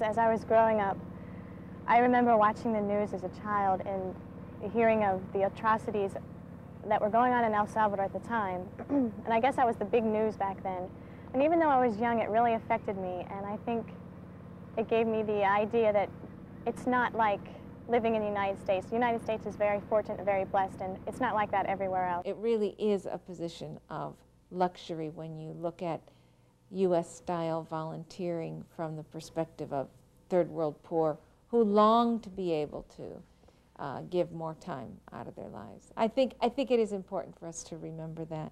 As I was growing up, I remember watching the news as a child and hearing of the atrocities that were going on in El Salvador at the time. And I guess that was the big news back then. And even though I was young, it really affected me. And I think it gave me the idea that it's not like living in the United States. The United States is very fortunate and very blessed, and it's not like that everywhere else. It really is a position of luxury when you look at U.S.-style volunteering from the perspective of third world poor who long to be able to give more time out of their lives. I think it is important for us to remember that.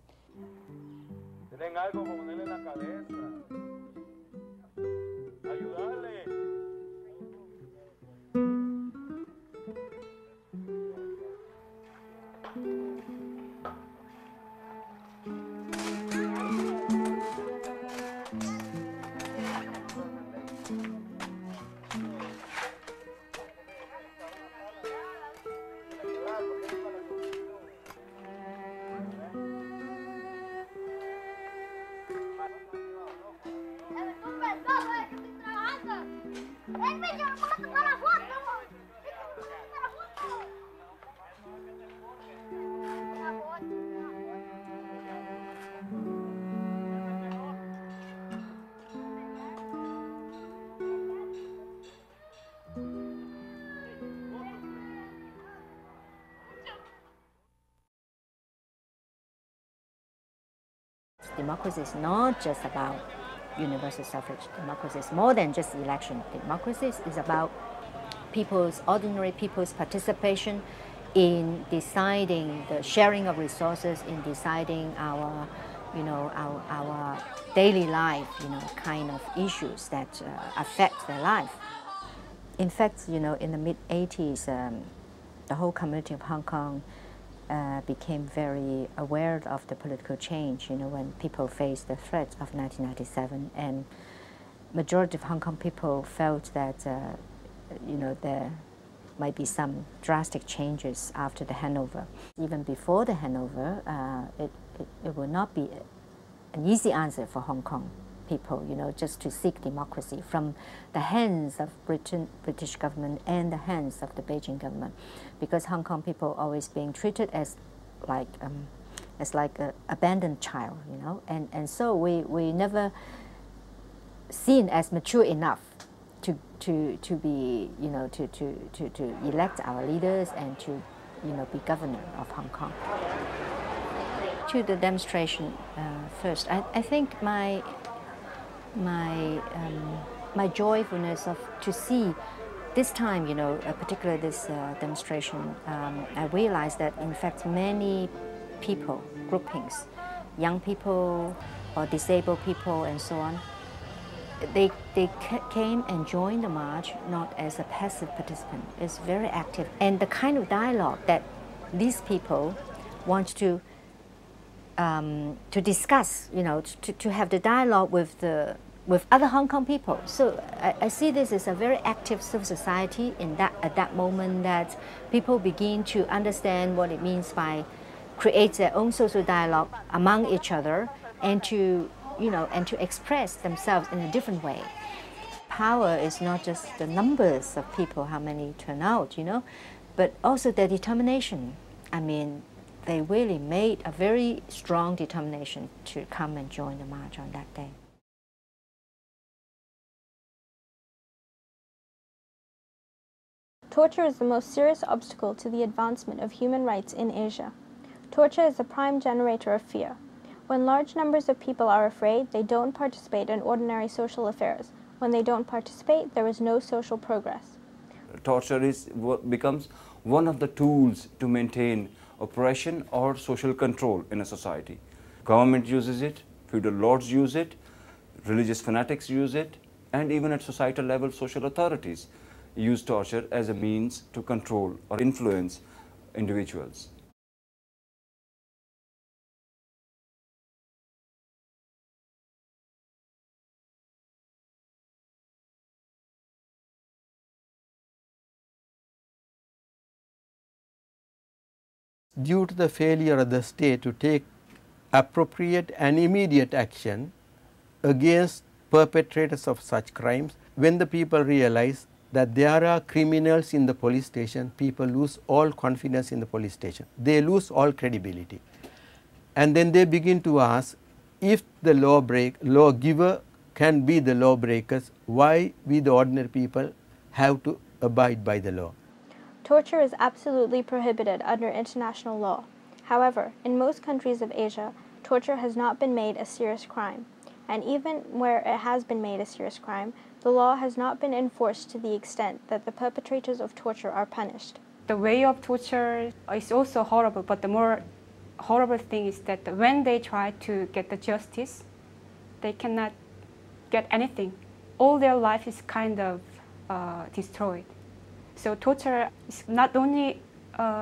Democracy is not just about universal suffrage. Democracy is more than just election. Democracy is about ordinary people's participation in deciding the sharing of resources, in deciding our daily life, kind of issues that affect their life. In fact, in the mid-80s, the whole community of Hong Kong became very aware of the political change, when people faced the threat of 1997, and majority of Hong Kong people felt that, there might be some drastic changes after the handover. Even before the handover, it would not be an easy answer for Hong Kong people, just to seek democracy from the hands of British government and the hands of the Beijing government, because Hong Kong people always being treated as like an abandoned child, and so we never seen as mature enough to be, to elect our leaders and to, be governor of Hong Kong. To the demonstration first, I think my joyfulness to see this time, particularly this demonstration, I realized that in fact many people, groupings, young people or disabled people and so on, they came and joined the march not as a passive participant. It's very active, and the kind of dialogue that these people want to discuss, to have the dialogue with other Hong Kong people. So I see this as a very active civil society at that moment, that people begin to understand what it means by create their own social dialogue among each other, and to express themselves in a different way. Power is not just the numbers of people, how many turn out, but also their determination. I mean, they really made a very strong determination to come and join the march on that day. Torture is the most serious obstacle to the advancement of human rights in Asia. Torture is a prime generator of fear. When large numbers of people are afraid, they don't participate in ordinary social affairs. When they don't participate, there is no social progress. Torture becomes one of the tools to maintain oppression or social control in a society. Government uses it, feudal lords use it, religious fanatics use it, and even at societal level, social authorities use torture as a means to control or influence individuals. Due to the failure of the state to take appropriate and immediate action against perpetrators of such crimes, when the people realize that there are criminals in the police station, people lose all confidence in the police station. They lose all credibility. And then they begin to ask, if the lawgiver can be the lawbreakers, why we the ordinary people have to abide by the law? Torture is absolutely prohibited under international law. However, in most countries of Asia, torture has not been made a serious crime. And even where it has been made a serious crime, the law has not been enforced to the extent that the perpetrators of torture are punished. The way of torture is also horrible, but the more horrible thing is that when they try to get the justice, they cannot get anything. All their life is kind of destroyed. So torture is not only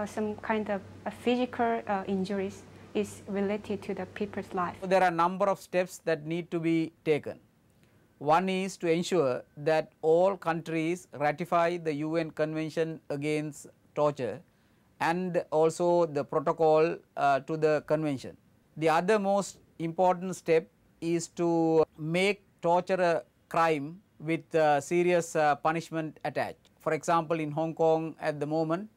some kind of physical injuries, is related to the people's life. There are a number of steps that need to be taken. One is to ensure that all countries ratify the UN Convention Against Torture and also the protocol to the convention. The other most important step is to make torture a crime with serious punishment attached. For example, in Hong Kong at the moment,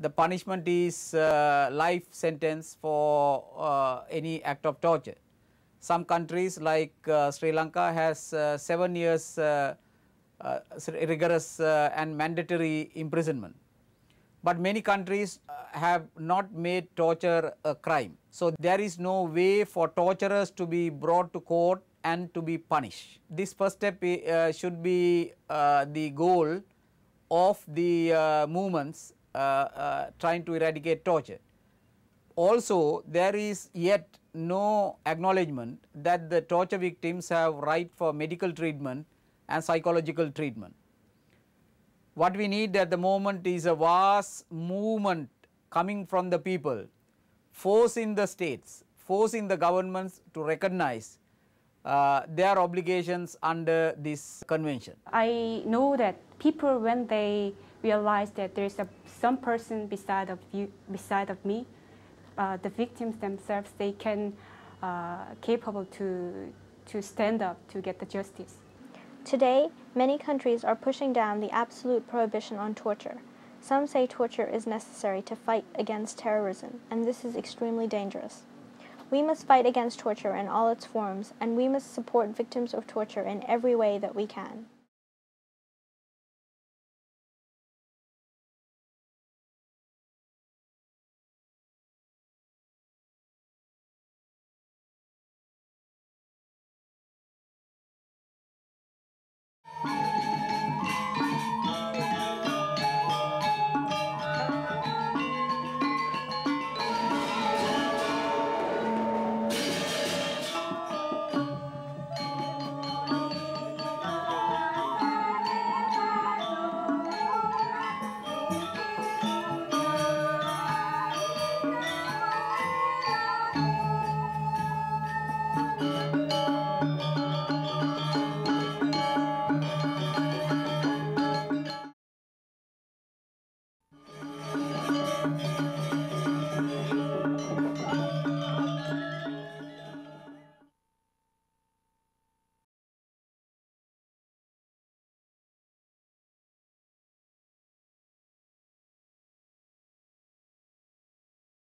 the punishment is life sentence for any act of torture. Some countries like Sri Lanka has 7 years rigorous and mandatory imprisonment. But many countries have not made torture a crime. So there is no way for torturers to be brought to court and to be punished. This first step should be the goal of the movements trying to eradicate torture. Also, there is yet no acknowledgement that the torture victims have right for medical treatment and psychological treatment. What we need at the moment is a vast movement coming from the people, forcing the states, forcing the governments to recognize their obligations under this convention. I know that people, when they realize that there is some person beside of me, the victims themselves, they can capable to stand up to get the justice. Today, many countries are pushing down the absolute prohibition on torture. Some say torture is necessary to fight against terrorism, and this is extremely dangerous. We must fight against torture in all its forms, and we must support victims of torture in every way that we can.